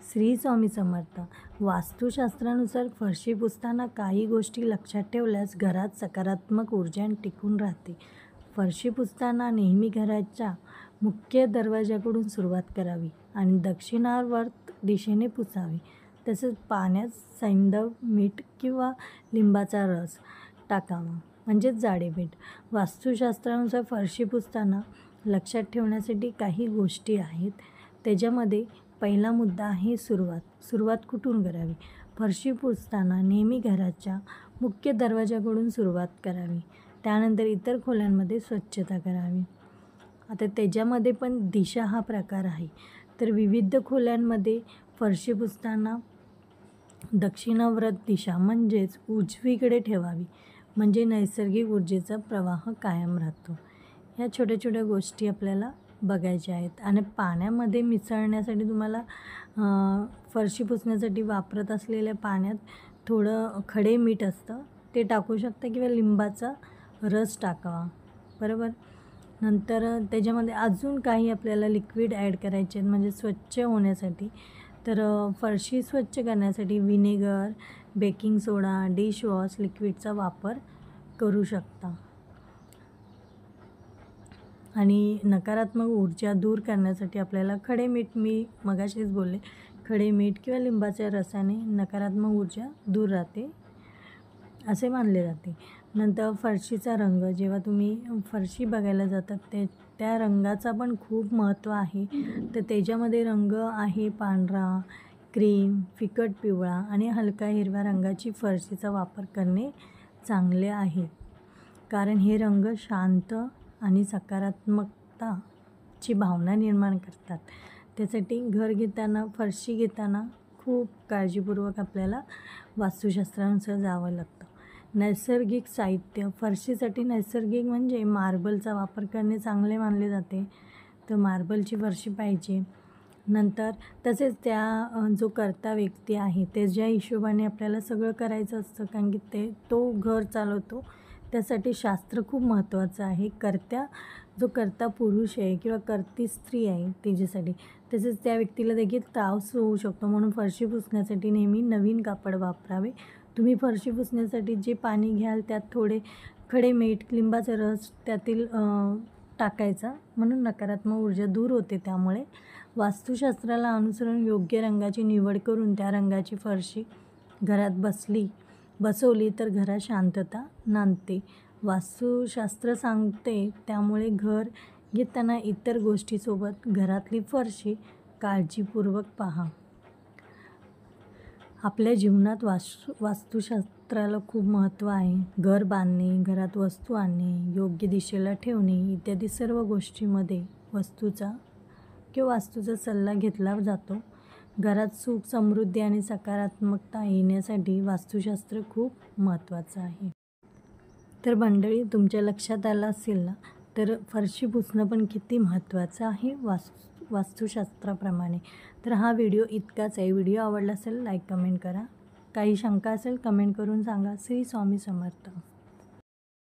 श्री स्वामी समर्थ. वास्तुशास्त्रानुसार फरशी पुसताना काही गोष्टी लक्षात ठेवल्यास घरात सकारात्मक ऊर्जा टिकून राहते. फरशी पुसताना नेहमी घराच्या मुख्य दरवाजाकडून सुरुवात करावी आणि दक्षिणावर्त दिशेने पुसावी. तसेच पाण्यात सैंधव, मीठ किंवा लिंबाचा रस टाकावा, म्हणजेच जाडे मीठ. वास्तुशास्त्रानुसार फरशी पुसताना लक्षात ठेवण्यासाठी काही गोष्टी आहेत. त्याच्यामध्ये पहिला मुद्दा आहे सुरुवात कुठून करावी. फरशी पुसताना नेहमी घराच्या मुख्य दरवाजाकडून सुरुवात करावी. त्यानंतर इतर खोल्यांमध्ये स्वच्छता करावी. आता त्याच्यामध्ये पण दिशा हा प्रकार आहे. तर विविध खोल्यांमध्ये फरशी पुसताना दक्षिणावर्त दिशा म्हणजेच उजवीकडे ठेवावी, म्हणजे नैसर्गिक ऊर्जेचा प्रवाह कायम राहतो. ह्या छोट्या छोट्या गोष्टी आपल्याला बघायच्या आहेत. आणि पाण्यामध्ये मिसळण्यासाठी तुम्हाला फरशी पुसण्यासाठी वापरत असलेल्या पाण्यात थोडं खडे मीठ असतं, ते टाकू शकता किंवा लिंबाचा रस टाकावा, बरोबर. नंतर त्याच्यामध्ये अजून काही आपल्याला लिक्विड ॲड करायचे आहेत, म्हणजे स्वच्छ होण्यासाठी. तर फरशी स्वच्छ करण्यासाठी व्हिनेगर, बेकिंग सोडा, डिशवॉश लिक्विडचा वापर करू शकता. आणि नकारात्मक ऊर्जा दूर करण्यासाठी आपल्याला खडे मीठ, मी मगाशीच बोलले, खडे मीठ किंवा लिंबाच्या रसाने नकारात्मक ऊर्जा दूर राहते असे मानले जाते. नंतर फरशीचा रंग, जेव्हा तुम्ही फरशी बघायला जातात त्या रंगाचा पण खूप महत्त्व आहे. तर त्याच्यामध्ये रंग आहे पांढरा, क्रीम, फिकट पिवळा आणि हलका हिरव्या रंगाची फरशीचा वापर करणे चांगले आहे. कारण हे रंग शांत आणि सकारात्मकताची भावना निर्माण करतात. त्यासाठी घर घेताना, फरशी घेताना खूप काळजीपूर्वक आपल्याला वास्तुशास्त्रानुसार जावं लागतं. नैसर्गिक साहित्य, फरशीसाठी नैसर्गिक म्हणजे मार्बलचा वापर करणे चांगले मानले जाते. तर मार्बलची फरशी पाहिजे. नंतर तसेच त्या जो करता व्यक्ती आहे त्याच्या हिशोबाने आपल्याला सगळं करायचं असतं, कारण की तो घर चालवतो. त्यासाठी शास्त्र खूप महत्त्वाचं आहे. जो करता पुरुष आहे किंवा करती स्त्री आहे त्याच्यासाठी. तसेच त्या व्यक्तीला देखील त्रास होऊ शकतो, म्हणून फरशी पुसण्यासाठी नेहमी नवीन कापड वापरावे. तुम्ही फरशी पुसण्यासाठी जे पाणी घ्याल त्यात थोडे खडे मीठ, लिंबाचा रस त्यातील टाकायचा, म्हणून नकारात्मक ऊर्जा दूर होते. त्यामुळे वास्तुशास्त्राला अनुसरून योग्य रंगाची निवड करून त्या रंगाची फरशी घरात बसवली तर घरात शांतता नांदते. वास्तुशास्त्र सांगते, त्यामुळे घर घेताना इतर गोष्टीसोबत घरातली फरशी काळजीपूर्वक पहा. आपल्या जीवनात वास्तुशास्त्राला खूप महत्त्व आहे. घर बांधणे, घरात वस्तू आणणे, योग्य दिशेला ठेवणे इत्यादी सर्व गोष्टींमध्ये वास्तूचा सल्ला घेतला जातो. घरात सुख, समृद्धी आणि सकारात्मकता येण्यासाठी वास्तुशास्त्र खूप महत्त्वाचं आहे. तर मंडळी, तुमच्या लक्षात आलं असेल ना, तर फरशी पुसणं पण किती महत्त्वाचं आहे वास्तुशास्त्राप्रमाणे. तर हा व्हिडिओ इतकाच आहे. व्हिडिओ आवडला असेल लाईक, कमेंट करा. काही शंका असेल कमेंट करून सांगा. श्री स्वामी समर्थ.